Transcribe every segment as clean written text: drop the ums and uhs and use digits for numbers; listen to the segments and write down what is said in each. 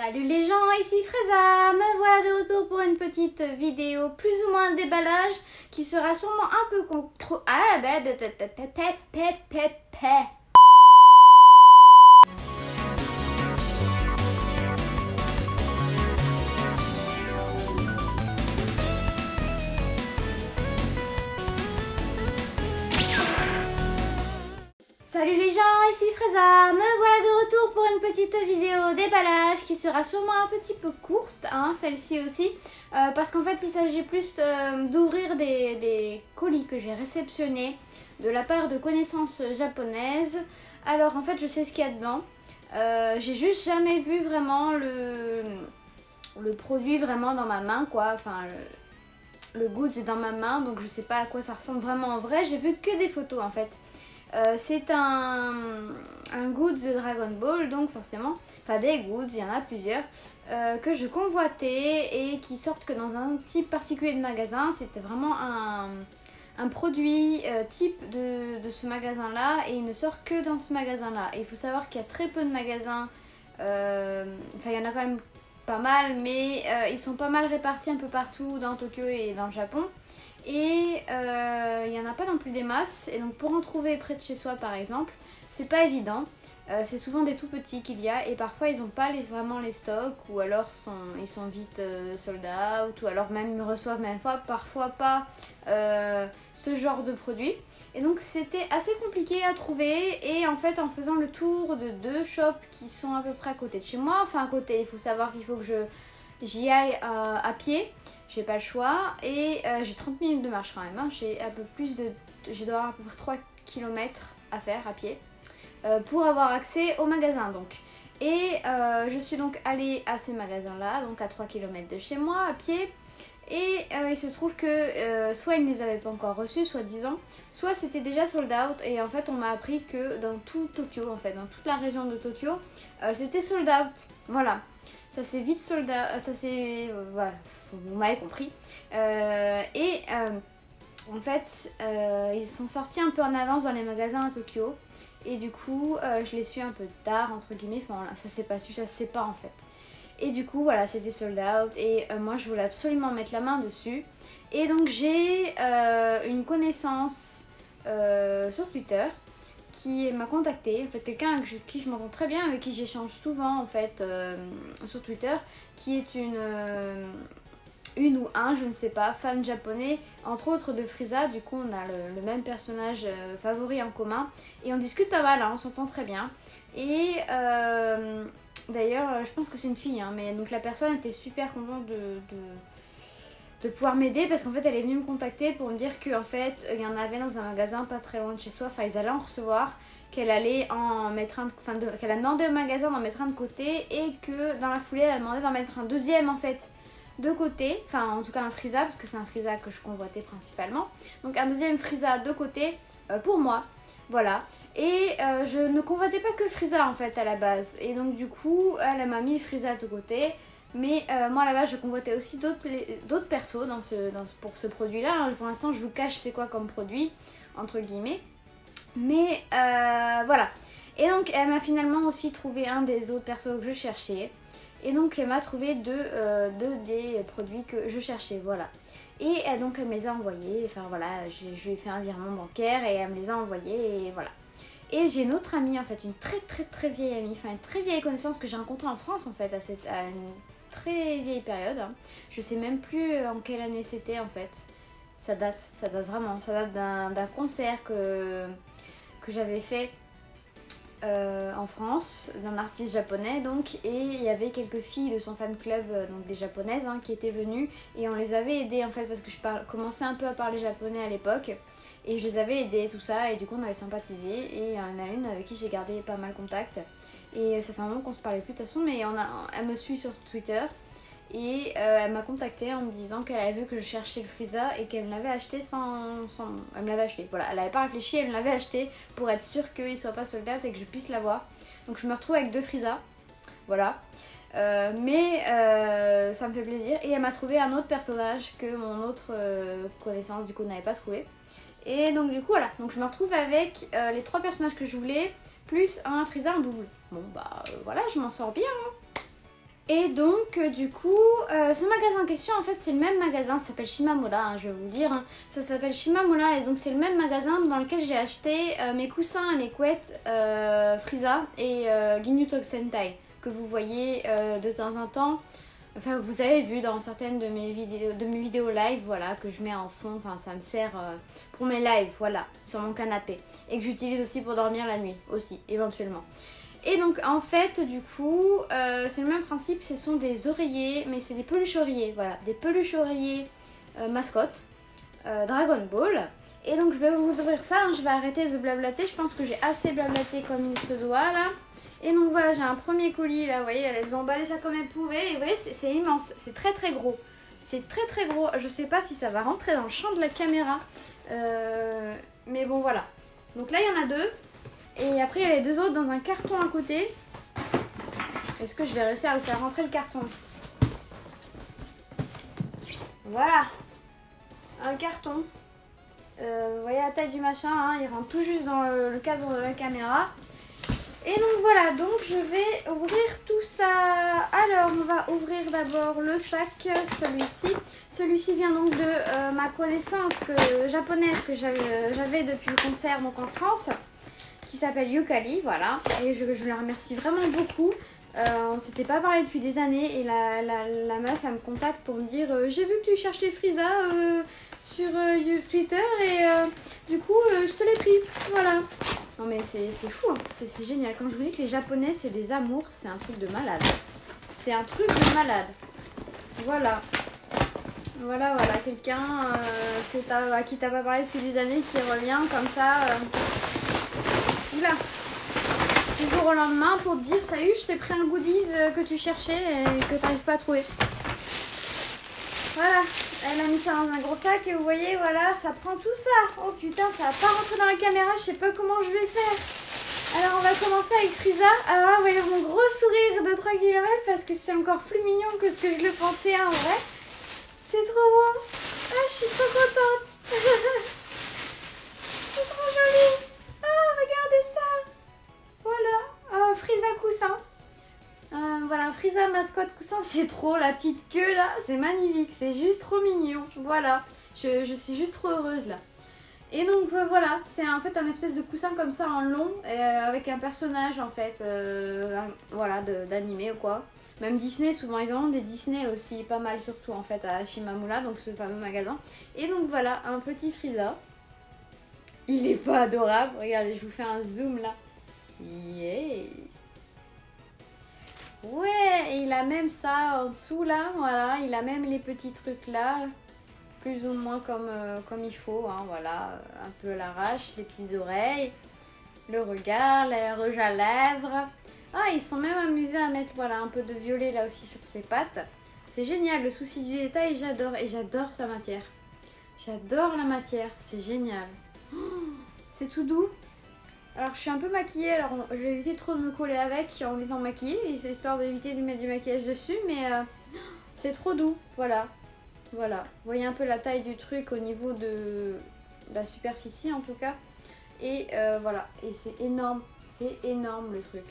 Salut les gens, ici Freza, me voilà de retour pour une petite vidéo plus ou moins déballage qui sera sûrement un peu Salut les gens, ici Freza, me voilà de retour pour une petite vidéo déballage qui sera sûrement un petit peu courte, hein, celle-ci aussi, parce qu'en fait il s'agit plus d'ouvrir des colis que j'ai réceptionnés de la part de connaissances japonaises. Alors en fait je sais ce qu'il y a dedans, j'ai juste jamais vu vraiment le produit vraiment dans ma main quoi, enfin le goods est dans ma main donc je sais pas à quoi ça ressemble vraiment en vrai, j'ai vu que des photos en fait. C'est un goods de Dragon Ball, donc forcément, enfin des goods, il y en a plusieurs, que je convoitais et qui sortent que dans un type particulier de magasin. C'était vraiment un produit type de ce magasin-là et il ne sort que dans ce magasin-là. Et il faut savoir qu'il y a très peu de magasins, enfin il y en a quand même pas mal, mais ils sont pas mal répartis un peu partout dans Tokyo et dans le Japon. Et il n'y en a pas non plus des masses, et donc pour en trouver près de chez soi par exemple, c'est pas évident. C'est souvent des tout petits qu'il y a, et parfois ils n'ont pas vraiment les stocks, ou alors ils sont vite sold out, ou alors même ils reçoivent même parfois pas ce genre de produit. Et donc c'était assez compliqué à trouver, et en fait en faisant le tour de deux shops qui sont à peu près à côté de chez moi, enfin à côté, il faut savoir qu'il faut que j'y aille à pied. J'ai pas le choix et j'ai 30 minutes de marche quand même, hein. J'ai un peu plus de... J'ai dois avoir à peu près 3 km à faire à pied pour avoir accès au magasin donc. Et je suis donc allée à ces magasins là, donc à 3 km de chez moi à pied. Et il se trouve que soit ils ne les avaient pas encore reçus, soi-disant, soit c'était déjà sold out. Et en fait on m'a appris que dans tout Tokyo, en fait dans toute la région de Tokyo, c'était sold out, voilà. Ça s'est vite sold out, ça c'est... voilà, vous m'avez compris. En fait, ils sont sortis un peu en avance dans les magasins à Tokyo. Et du coup, je les suis un peu tard, entre guillemets. Enfin, voilà, ça s'est pas su, ça se sait pas en fait. Et du coup, voilà, c'était sold out. Et moi, je voulais absolument mettre la main dessus. Et donc, j'ai une connaissance sur Twitter qui m'a contacté, en fait quelqu'un avec qui je m'entends très bien, avec qui j'échange souvent en fait sur Twitter, qui est une ou un, je ne sais pas, fan japonais, entre autres de Frieza. Du coup on a le même personnage favori en commun et on discute pas mal, hein, on s'entend très bien. Et d'ailleurs je pense que c'est une fille, hein, mais donc la personne était super contente de pouvoir m'aider parce qu'en fait elle est venue me contacter pour me dire qu'en fait il y en avait dans un magasin pas très loin de chez soi, enfin ils allaient en recevoir, qu'elle allait en mettre un, enfin qu'elle a demandé au magasin d'en mettre un de côté et que dans la foulée elle a demandé d'en mettre un deuxième en fait de côté, enfin en tout cas un Frieza parce que c'est un Frieza que je convoitais principalement, donc un deuxième Frieza de côté pour moi. Voilà, et je ne convoitais pas que Frieza en fait à la base, et donc du coup elle m'a mis Frieza de côté. Mais moi là-bas je convoitais aussi d'autres persos pour ce produit là. Pour l'instant je vous cache c'est quoi comme produit entre guillemets. Mais voilà. Et donc elle m'a finalement aussi trouvé un des autres persos que je cherchais. Et donc elle m'a trouvé deux des produits que je cherchais, voilà. Et donc elle me les a envoyés, enfin voilà, je lui ai fait un virement bancaire et elle me les a envoyés et voilà. Et j'ai une autre amie en fait, une très vieille amie, enfin une très vieille connaissance que j'ai rencontrée en France en fait à une très vieille période, hein. Je sais même plus en quelle année c'était en fait. Ça date vraiment, ça date d'un concert que j'avais fait en France, d'un artiste japonais donc, et il y avait quelques filles de son fan club, donc des japonaises, hein, qui étaient venues et on les avait aidées en fait parce que je commençais un peu à parler japonais à l'époque et je les avais aidées tout ça et du coup on avait sympathisé et il y en a une avec qui j'ai gardé pas mal contact et ça fait un moment qu'on se parlait plus de toute façon, mais elle me suit sur Twitter. Et elle m'a contactée en me disant qu'elle avait vu que je cherchais le Frieza et qu'elle me l'avait acheté elle me l'avait acheté, voilà, elle n'avait pas réfléchi, elle me l'avait acheté pour être sûre qu'il soit pas sold out et que je puisse l'avoir. Donc je me retrouve avec deux Frieza, voilà. Mais ça me fait plaisir. Et elle m'a trouvé un autre personnage que mon autre connaissance du coup n'avait pas trouvé. Et donc du coup voilà, donc je me retrouve avec les trois personnages que je voulais, plus un Frieza en double. Bon bah voilà, je m'en sors bien, hein. Et donc du coup, ce magasin en question en fait c'est le même magasin, ça s'appelle Shimamura, hein, je vais vous le dire. Hein. Ça s'appelle Shimamura et donc c'est le même magasin dans lequel j'ai acheté mes coussins et mes couettes Frieza et Ginyu Tokusentai que vous voyez de temps en temps. Enfin vous avez vu dans certaines de mes vidéos live, voilà, que je mets en fond, enfin ça me sert pour mes lives, voilà, sur mon canapé. Et que j'utilise aussi pour dormir la nuit, aussi, éventuellement. Et donc en fait du coup c'est le même principe, ce sont des oreillers, mais c'est des peluches oreillers, voilà, des peluches oreillers mascottes Dragon Ball. Et donc je vais vous ouvrir ça, hein, je vais arrêter de blablater, je pense que j'ai assez blablaté comme il se doit là. Et donc voilà, j'ai un premier colis là, vous voyez, elles ont emballé ça comme elles pouvaient, et vous voyez c'est immense, c'est très très gros. C'est très très gros, je sais pas si ça va rentrer dans le champ de la caméra, mais bon voilà. Donc là il y en a deux. Et après, il y a les deux autres dans un carton à côté. Est-ce que je vais réussir à vous faire rentrer le carton? Voilà. Un carton. Vous voyez la taille du machin, hein, il rentre tout juste dans le cadre de la caméra. Et donc voilà, donc je vais ouvrir tout ça. Alors, on va ouvrir d'abord le sac, celui-ci. Celui-ci vient donc de ma connaissance japonaise que j'avais depuis le concert donc en France, qui s'appelle Yukari, voilà, et je la remercie vraiment beaucoup. On s'était pas parlé depuis des années et la meuf elle me contacte pour me dire j'ai vu que tu cherchais Frieza sur Twitter et du coup je te l'ai pris, voilà. Non mais c'est fou, hein. C'est génial. Quand je vous dis que les japonais c'est des amours, c'est un truc de malade. C'est un truc de malade. Voilà. Voilà, quelqu'un à qui t'as pas parlé depuis des années qui revient comme ça. Oula, du jour au lendemain pour te dire salut, je t'ai pris un goodies que tu cherchais et que t'arrives pas à trouver. Voilà, elle a mis ça dans un gros sac et vous voyez, voilà, ça prend tout ça. Oh putain, ça va pas rentrer dans la caméra, je sais pas comment je vais faire. Alors on va commencer avec Frieza. Alors là, vous voyez mon gros sourire de 3 km parce que c'est encore plus mignon que ce que je le pensais en vrai. C'est trop beau. Ah, je suis trop contente. C'est trop joli. Oh, regardez ça. Voilà, Frieza coussin. Voilà, Frieza mascotte coussin, c'est trop, la petite queue là, c'est magnifique, c'est juste trop mignon. Voilà, je suis juste trop heureuse là. Et donc voilà, c'est en fait un espèce de coussin comme ça en long, avec un personnage en fait, voilà, d'animé ou quoi. Même Disney, souvent ils en ont des Disney aussi, pas mal surtout en fait à Shimamura, donc ce fameux magasin. Et donc voilà, un petit Frieza. Il est pas adorable, regardez, je vous fais un zoom là. Yeah. Ouais, et il a même ça en dessous là, voilà, il a même les petits trucs là, plus ou moins comme il faut, hein, voilà, un peu à l'arrache, les petites oreilles, le regard, le rouge à lèvres. Ah, ils sont même amusés à mettre voilà, un peu de violet là aussi sur ses pattes. C'est génial, le souci du détail, j'adore, et j'adore sa matière. J'adore la matière, c'est génial. Oh, c'est tout doux. Alors je suis un peu maquillée, alors je vais éviter trop de me coller avec en étant maquillée, histoire d'éviter de mettre du maquillage dessus, mais c'est trop doux, voilà. Voilà, vous voyez un peu la taille du truc au niveau de la superficie en tout cas. Et voilà, et c'est énorme le truc.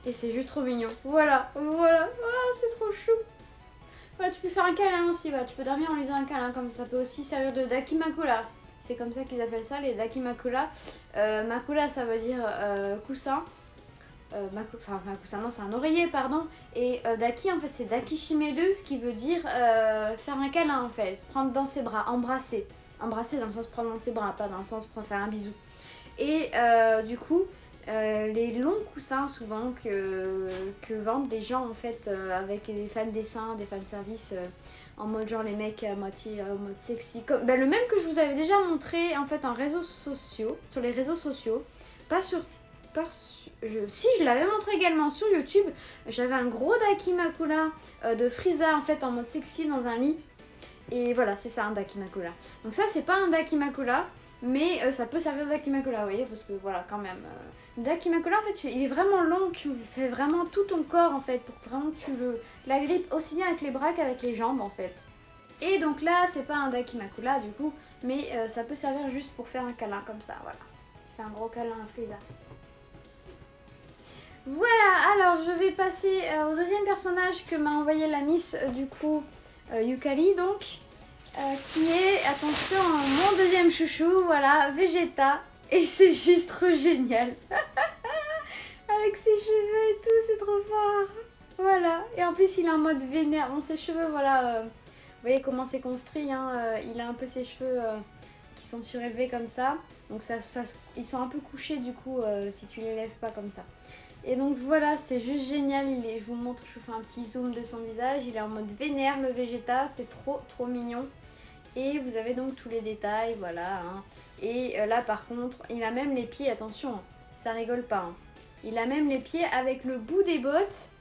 Et c'est juste trop mignon, voilà, voilà, ah, c'est trop chou. Voilà, tu peux faire un câlin aussi, voilà. Tu peux dormir en lui faisant un câlin, comme ça peut aussi servir de dakimakura. C'est comme ça qu'ils appellent ça, les dakimakura. Makura, ça veut dire coussin. Enfin, c'est un coussin, non, c'est un oreiller, pardon. Et daki, en fait, c'est dakishimeru, qui veut dire faire un câlin, en fait. Prendre dans ses bras, embrasser. Embrasser dans le sens prendre dans ses bras, pas dans le sens prendre faire un bisou. Et du coup, les longs coussins, souvent, que vendent les gens, en fait, avec des fans dessins, des fans services. En mode genre les mecs à moitié en mode sexy, comme le même que je vous avais déjà montré en fait en réseaux sociaux, sur les réseaux sociaux, si je l'avais montré également sur YouTube. J'avais un gros dakimakura de Frieza en fait en mode sexy dans un lit, et voilà, c'est ça un dakimakura. Donc ça c'est pas un dakimakura, mais ça peut servir de dakimakura, vous voyez, parce que voilà quand même. Dakimakura en fait il est vraiment long, qui fait vraiment tout ton corps en fait, pour que vraiment tu l'agrippes aussi bien avec les bras qu'avec les jambes en fait. Et donc là c'est pas un dakimakura du coup, mais ça peut servir juste pour faire un câlin comme ça, voilà. Je fais un gros câlin à Frieza. Voilà, alors je vais passer au deuxième personnage que m'a envoyé la Miss, du coup, Yukari donc, qui est, attention, mon deuxième chouchou, voilà, Vegeta, et c'est juste trop génial. Avec ses cheveux et tout, c'est trop fort. Voilà, et en plus il est en mode vénère, bon ses cheveux, voilà, vous voyez comment c'est construit, hein, il a un peu ses cheveux qui sont surélevés comme ça, donc ils sont un peu couchés du coup si tu les lèves pas comme ça. Et donc voilà, c'est juste génial, je vous montre, je vous fais un petit zoom de son visage, il est en mode vénère le Vegeta, c'est trop mignon. Et vous avez donc tous les détails, voilà. Hein. Et là par contre, il a même les pieds, attention, ça rigole pas. Hein. Il a même les pieds avec le bout des bottes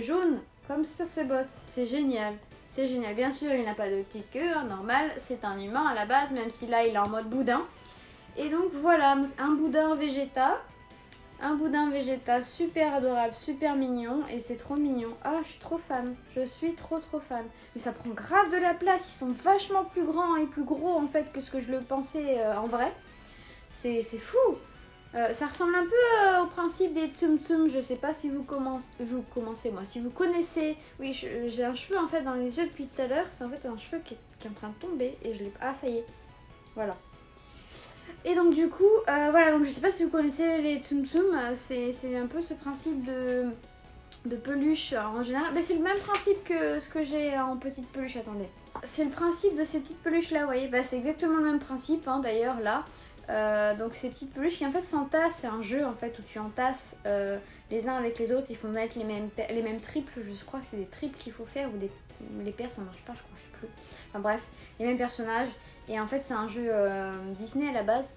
jaunes, comme sur ses bottes, c'est génial. C'est génial, bien sûr il n'a pas de petite queue, hein, normal, c'est un humain à la base, même si là il est en mode boudin. Et donc voilà, un boudin Vegeta. Un boudin Vegeta super adorable, super mignon et c'est trop mignon. Ah, je suis trop fan, je suis trop fan. Mais ça prend grave de la place, ils sont vachement plus grands et plus gros en fait que ce que je le pensais en vrai. C'est fou. Ça ressemble un peu au principe des Tsum Tsum, je sais pas si vous commencez moi, si vous connaissez. Oui, j'ai un cheveu en fait dans les yeux depuis tout à l'heure, c'est en fait un cheveu qui est en train de tomber et je l'ai... Ah ça y est, voilà. Et donc du coup, voilà, donc je sais pas si vous connaissez les Tsum Tsum, c'est un peu ce principe de peluche en général. Mais c'est le même principe que ce que j'ai en petite peluche, attendez. C'est le principe de ces petites peluches là, vous voyez, bah, c'est exactement le même principe hein, d'ailleurs là. Donc ces petites peluches qui en fait s'entassent, c'est un jeu en fait où tu entasses les uns avec les autres, il faut mettre les mêmes triples, je crois que c'est des triples qu'il faut faire, ou les paires ça marche pas je crois, je sais plus. Enfin bref, les mêmes personnages. Et en fait c'est un jeu Disney à la base.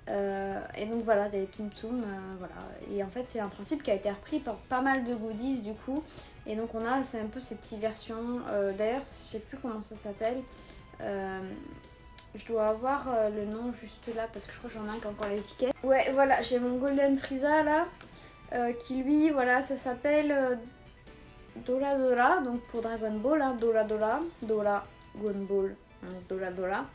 Et donc voilà, des Tsum Tsum, voilà. Et en fait c'est un principe qui a été repris par pas mal de goodies du coup. Et donc on a, c'est un peu ces petites versions. D'ailleurs je sais plus comment ça s'appelle. Je dois avoir le nom juste là parce que je crois que j'en ai un qui a encore les tickets. Ouais voilà, j'ai mon Golden Frieza là. Qui lui, voilà, ça s'appelle Dora Dora. Donc pour Dragon Ball, hein, Dora Dora. Dora Ball, hein, Dora Dora.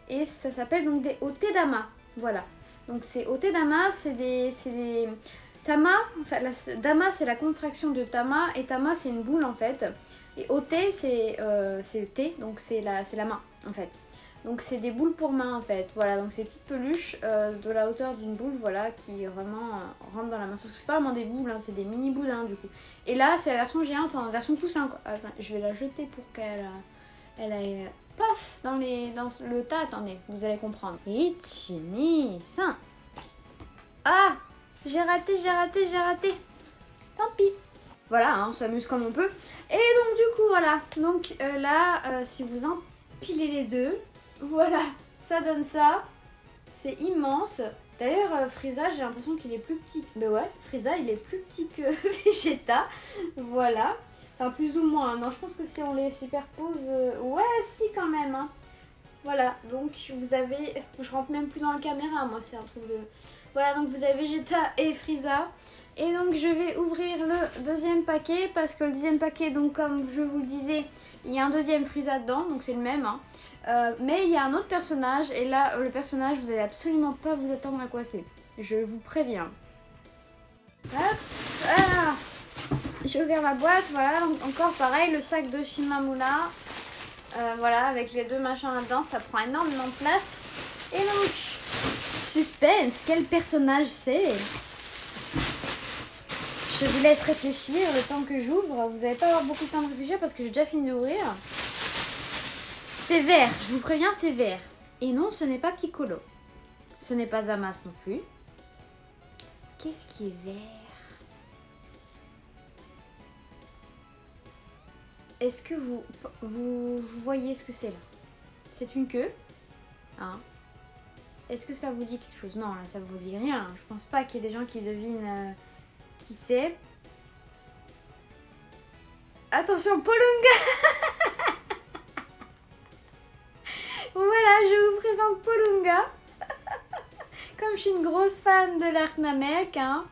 Et ça s'appelle donc des Otedama. Voilà. Donc c'est Otedama, c'est des Tama, enfin Dama c'est la contraction de Tama et Tama c'est une boule en fait. Et Ote c'est le T, donc c'est la main en fait. Donc c'est des boules pour main en fait. Voilà, donc c'est des petites peluches de la hauteur d'une boule, voilà, qui vraiment rentrent dans la main. Sauf que c'est pas vraiment des boules, hein, c'est des mini boudins du coup. Et là c'est la version géante en version poussin quoi. Attends, je vais la jeter pour qu'elle aille paf dans le tas, attendez, vous allez comprendre. Ichi-ni-san. Ah, j'ai raté. Tant pis. Voilà, hein, on s'amuse comme on peut. Et donc du coup, voilà. Donc là, si vous empilez les deux, voilà, ça donne ça. C'est immense. D'ailleurs, Frieza, j'ai l'impression qu'il est plus petit. Mais ouais, Frieza, il est plus petit que Vegeta. Voilà. Enfin, plus ou moins. Non, je pense que si on les superpose... Ouais, si, quand même. Hein. Voilà, donc vous avez... Je rentre même plus dans la caméra, moi, c'est un truc de... Voilà, donc vous avez Vegeta et Frieza. Et donc, je vais ouvrir le deuxième paquet, parce que le deuxième paquet, donc comme je vous le disais, il y a un deuxième Frieza dedans, donc c'est le même. Hein. Mais il y a un autre personnage, et là, le personnage, vous allez absolument pas vous attendre à quoi c'est. Je vous préviens. Hop, voilà. J'ai ouvert la boîte, voilà, donc encore pareil, le sac de Shimamura, voilà, avec les deux machins là-dedans, ça prend énormément de place. Et donc, suspense, quel personnage c'est? Je vous laisse réfléchir le temps que j'ouvre, vous n'allez pas avoir beaucoup de temps de réfléchir parce que j'ai déjà fini d'ouvrir. C'est vert, je vous préviens, c'est vert. Et non, ce n'est pas Piccolo, ce n'est pas Zamasu non plus. Qu'est-ce qui est vert? Est-ce que vous voyez ce que c'est là? C'est une queue. Hein? Est-ce que ça vous dit quelque chose? Non, là, ça vous dit rien. Je pense pas qu'il y ait des gens qui devinent qui c'est. Attention, Polunga. Voilà, je vous présente Polunga. Comme je suis une grosse fan de l'arc Namek, hein.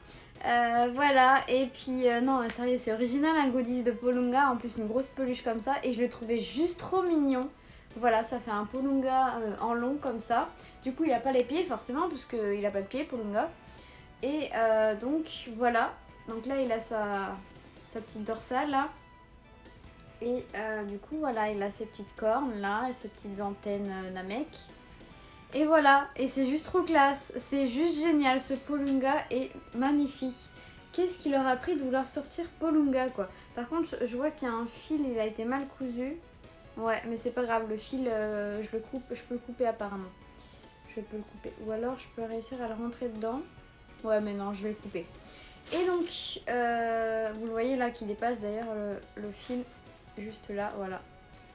Voilà, et puis non, sérieux, c'est original un goodies de Polunga, en plus une grosse peluche comme ça, et je le trouvais juste trop mignon. Voilà, ça fait un Polunga en long comme ça. Du coup, il a pas les pieds forcément, parce qu'il a pas de pieds, Polunga. Et donc voilà, Donc là, il a sa petite dorsale là. Et du coup, voilà, il a ses petites cornes là et ses petites antennes Namek. Et voilà, et c'est juste trop classe. C'est juste génial, ce Polunga est magnifique. Qu'est-ce qu'il leur a pris de vouloir sortir Polunga quoi. Par contre, je vois qu'il y a un fil, il a été mal cousu. Ouais, mais c'est pas grave, le fil, je peux le couper apparemment. Je peux le couper. Ou alors, je peux réussir à le rentrer dedans. Ouais, mais non, je vais le couper. Et donc, vous le voyez là qui dépasse d'ailleurs le fil, juste là, voilà.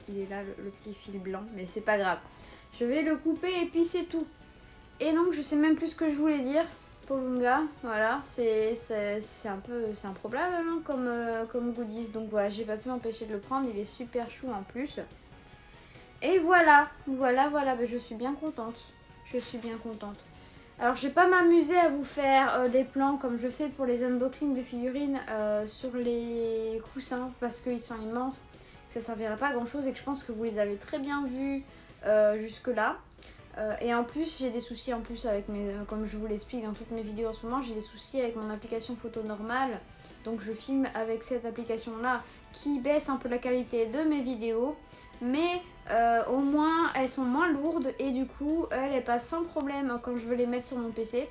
Il est là, le petit fil blanc, mais c'est pas grave. Je vais le couper et puis c'est tout. Et donc, je sais même plus ce que je voulais dire. Polunga, voilà, c'est improbable hein, comme goodies. Donc voilà, j'ai pas pu m'empêcher de le prendre, il est super chou en plus. Et voilà, ben, je suis bien contente. Je suis bien contente. Alors je vais pas m'amuser à vous faire des plans comme je fais pour les unboxings de figurines sur les coussins parce qu'ils sont immenses. Ça servirait pas à grand chose et que je pense que vous les avez très bien vus jusque là. Et en plus j'ai des soucis en plus avec comme je vous l'explique dans toutes mes vidéos en ce moment, j'ai des soucis avec mon application photo normale. Donc je filme avec cette application là qui baisse un peu la qualité de mes vidéos. Mais au moins elles sont moins lourdes et du coup elles passent sans problème quand je veux les mettre sur mon PC.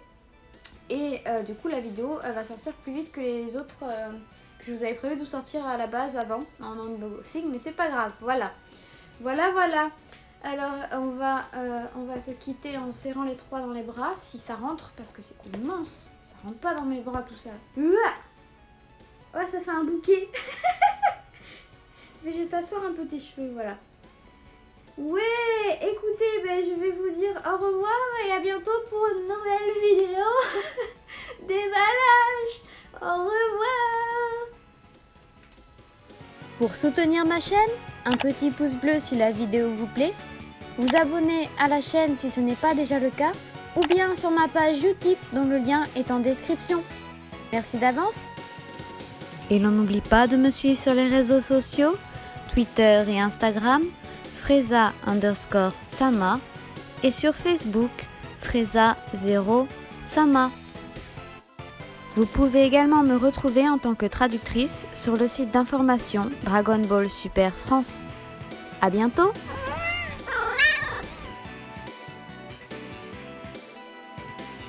Et du coup la vidéo elle va sortir plus vite que les autres que je vous avais prévu de vous sortir à la base avant en unboxing, mais c'est pas grave, voilà. Alors on va se quitter en serrant les trois dans les bras si ça rentre parce que c'est immense. Ça rentre pas dans mes bras tout ça. Ouais, ça fait un bouquet. Mais je vais t'asseoir un peu tes cheveux, voilà. Ouais, écoutez, ben, je vais vous dire au revoir et à bientôt pour une nouvelle vidéo déballage. Au revoir. Pour soutenir ma chaîne, un petit pouce bleu si la vidéo vous plaît, vous abonner à la chaîne si ce n'est pas déjà le cas, ou bien sur ma page Utip dont le lien est en description. Merci d'avance. Et l'on n'oublie pas de me suivre sur les réseaux sociaux, Twitter et Instagram, Freza_Sama, et sur Facebook, Freza0Sama. Vous pouvez également me retrouver en tant que traductrice sur le site d'information Dragon Ball Super France. À bientôt!